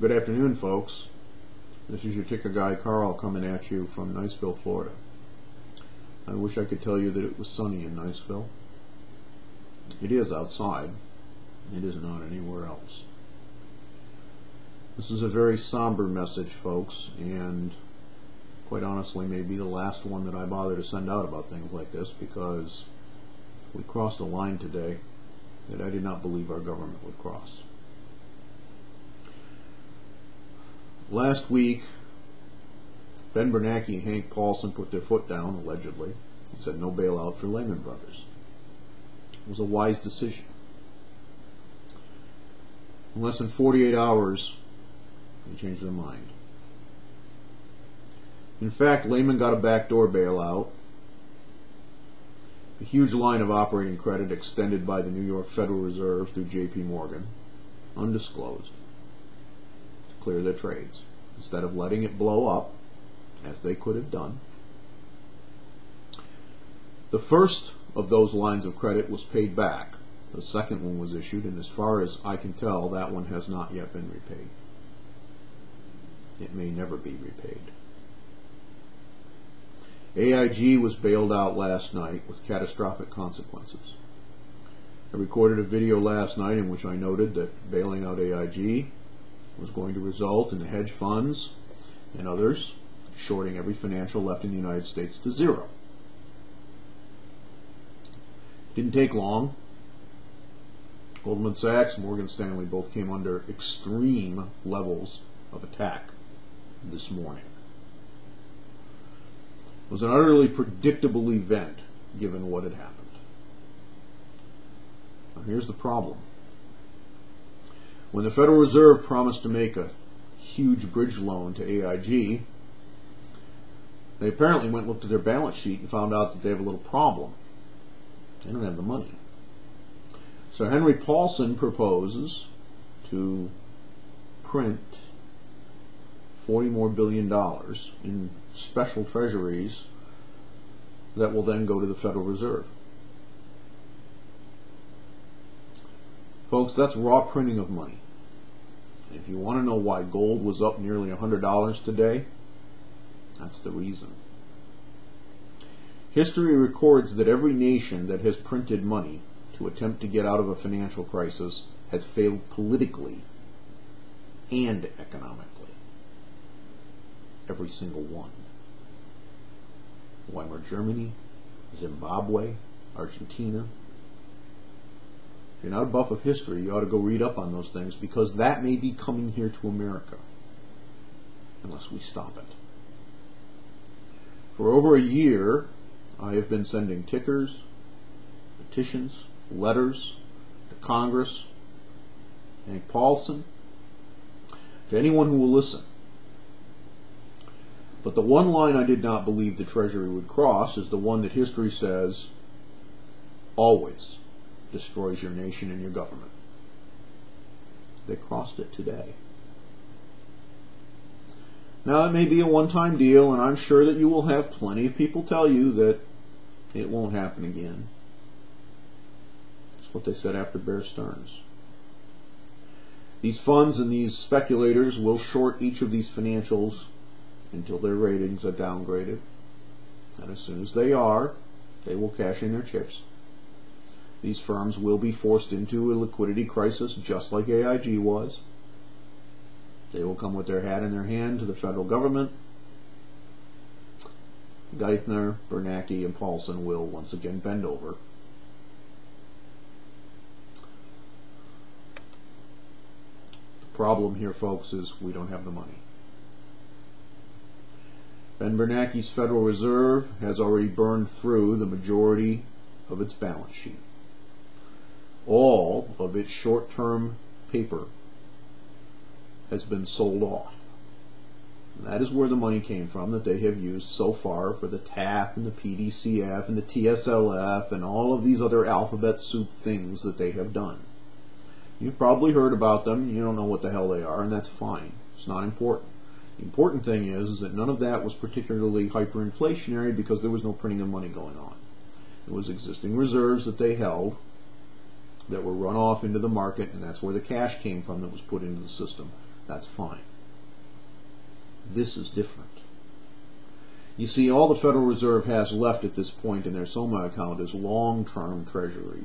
Good afternoon, folks. This is your ticker guy, Carl, coming at you from Niceville, Florida. I wish I could tell you that it was sunny in Niceville. It is outside. It is not anywhere else. This is a very somber message, folks, and quite honestly may be the last one that I bother to send out about things like this, because we crossed a line today that I did not believe our government would cross. Last week, Ben Bernanke and Hank Paulson put their foot down, allegedly, and said no bailout for Lehman Brothers. It was a wise decision. In less than 48 hours, they changed their mind. In fact, Lehman got a backdoor bailout. A huge line of operating credit extended by the New York Federal Reserve through J.P. Morgan, undisclosed, to clear their trades, instead of letting it blow up, as they could have done. The first of those lines of credit was paid back. The second one was issued, and as far as I can tell, that one has not yet been repaid. It may never be repaid. AIG was bailed out last night with catastrophic consequences. I recorded a video last night in which I noted that bailing out AIG was going to result in the hedge funds and others shorting every financial left in the United States to zero. Didn't take long. Goldman Sachs and Morgan Stanley both came under extreme levels of attack this morning. It was an utterly predictable event given what had happened. Now here's the problem. When the Federal Reserve promised to make a huge bridge loan to AIG, they apparently went and looked at their balance sheet and found out that they have a little problem. They don't have the money. So Henry Paulson proposes to print $40 billion more in special treasuries that will then go to the Federal Reserve. Folks, that's raw printing of money. If you want to know why gold was up nearly $100 today, that's the reason. History records that every nation that has printed money to attempt to get out of a financial crisis has failed politically and economically. Every single one. Weimar Germany, Zimbabwe, Argentina. If you're not a buff of history, you ought to go read up on those things, because that may be coming here to America unless we stop it. For over a year, I have been sending tickers, petitions, letters to Congress, Hank Paulson, to anyone who will listen. But the one line I did not believe the Treasury would cross is the one that history says always destroys your nation and your government. They crossed it today. Now, it may be a one-time deal, and I'm sure that you will have plenty of people tell you that it won't happen again. That's what they said after Bear Stearns. These funds and these speculators will short each of these financials until their ratings are downgraded. And as soon as they are, they will cash in their chips. These firms will be forced into a liquidity crisis just like AIG was. They will come with their hat in their hand to the federal government. Geithner, Bernanke, and Paulson will once again bend over. The problem here, folks, is we don't have the money. Ben Bernanke's Federal Reserve has already burned through the majority of its balance sheet. All of its short-term paper has been sold off. And that is where the money came from that they have used so far for the TAP and the PDCF and the TSLF and all of these other alphabet soup things that they have done. You've probably heard about them. You don't know what the hell they are, and that's fine. It's not important. The important thing is that none of that was particularly hyperinflationary, because there was no printing of money going on. It was existing reserves that they held that were run off into the market, and that's where the cash came from that was put into the system. That's fine. This is different. You see, all the Federal Reserve has left at this point in their SOMA account is long-term Treasury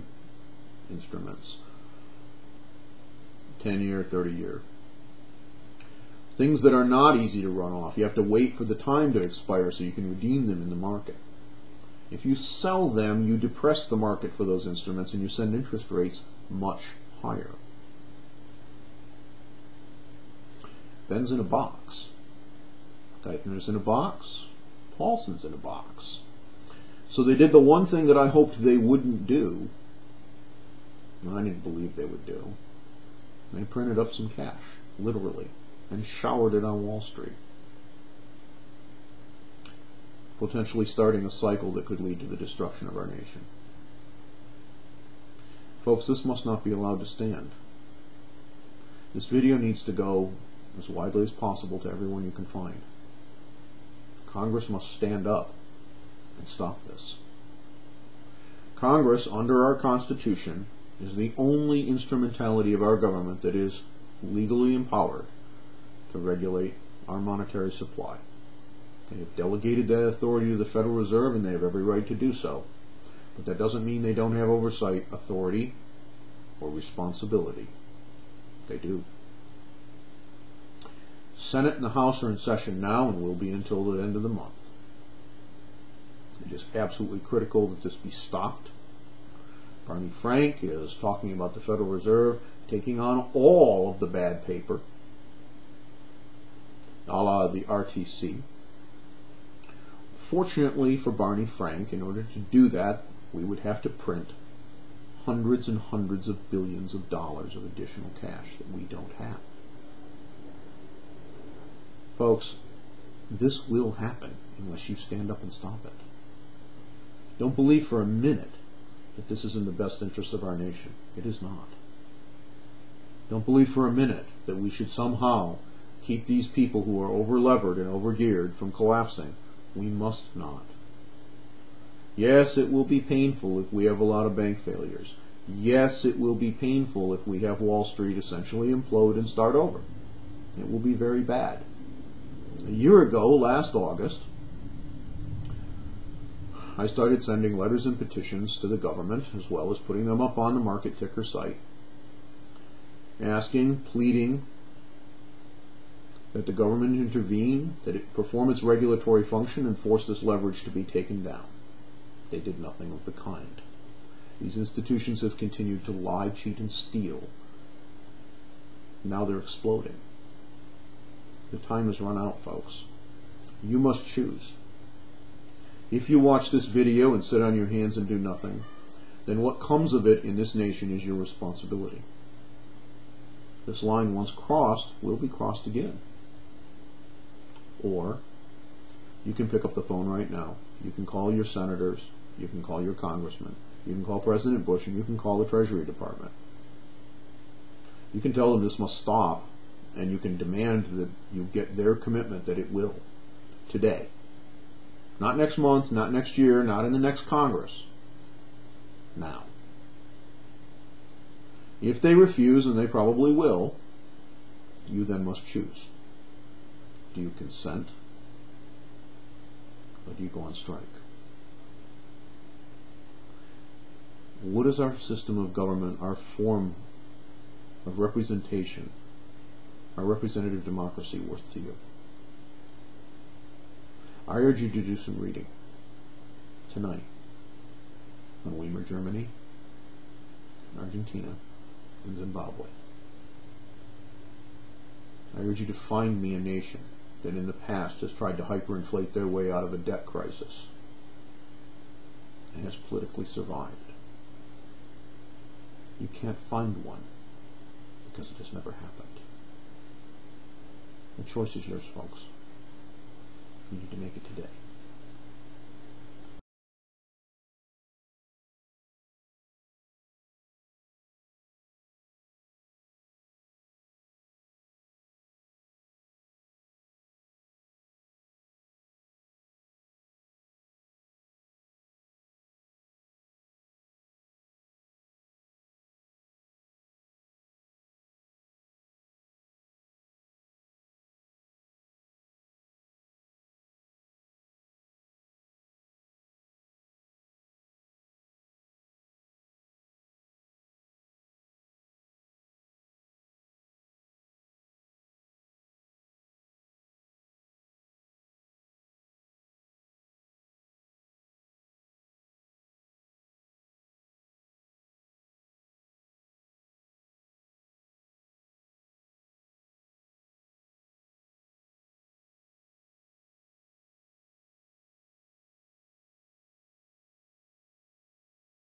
instruments. 10-year, 30-year. Things that are not easy to run off. You have to wait for the time to expire so you can redeem them in the market. If you sell them, you depress the market for those instruments and you send interest rates much higher. Ben's in a box. Geithner's in a box. Paulson's in a box. So they did the one thing that I hoped they wouldn't do, and I didn't believe they would do. They printed up some cash, literally, and showered it on Wall Street, potentially starting a cycle that could lead to the destruction of our nation. Folks, this must not be allowed to stand. This video needs to go as widely as possible to everyone you can find. Congress must stand up and stop this. Congress, under our Constitution, is the only instrumentality of our government that is legally empowered to regulate our monetary supply. They have delegated that authority to the Federal Reserve, and they have every right to do so. But that doesn't mean they don't have oversight, authority, or responsibility. They do. Senate and the House are in session now and will be until the end of the month. It is absolutely critical that this be stopped. Barney Frank is talking about the Federal Reserve taking on all of the bad paper, a la the RTC. Fortunately for Barney Frank, in order to do that, we would have to print hundreds and hundreds of billions of dollars of additional cash that we don't have. Folks, this will happen unless you stand up and stop it. Don't believe for a minute that this is in the best interest of our nation. It is not. Don't believe for a minute that we should somehow keep these people who are over-levered and over-geared from collapsing. We must not. Yes, it will be painful if we have a lot of bank failures. Yes, it will be painful if we have Wall Street essentially implode and start over. It will be very bad. A year ago, last August, I started sending letters and petitions to the government, as well as putting them up on the market ticker site, asking, pleading that the government intervene, that it perform its regulatory function and force this leverage to be taken down. They did nothing of the kind. These institutions have continued to lie, cheat, and steal. Now they're exploding. The time has run out, folks. You must choose. If you watch this video and sit on your hands and do nothing, then what comes of it in this nation is your responsibility. This line, once crossed, will be crossed again. Or you can pick up the phone right now. You can call your senators. You can call your congressmen. You can call President Bush, and you can call the Treasury Department. You can tell them this must stop, and you can demand that you get their commitment that it will, today. Not next month, not next year, not in the next Congress. Now. If they refuse, and they probably will, you then must choose. Do you consent, or do you go on strike? What is our system of government, our form of representation, our representative democracy worth to you? I urge you to do some reading tonight on Weimar Germany, Argentina, and Zimbabwe. I urge you to find me a nation that in the past has tried to hyperinflate their way out of a debt crisis and has politically survived. You can't find one because it has never happened. The choice is yours, folks. You need to make it today.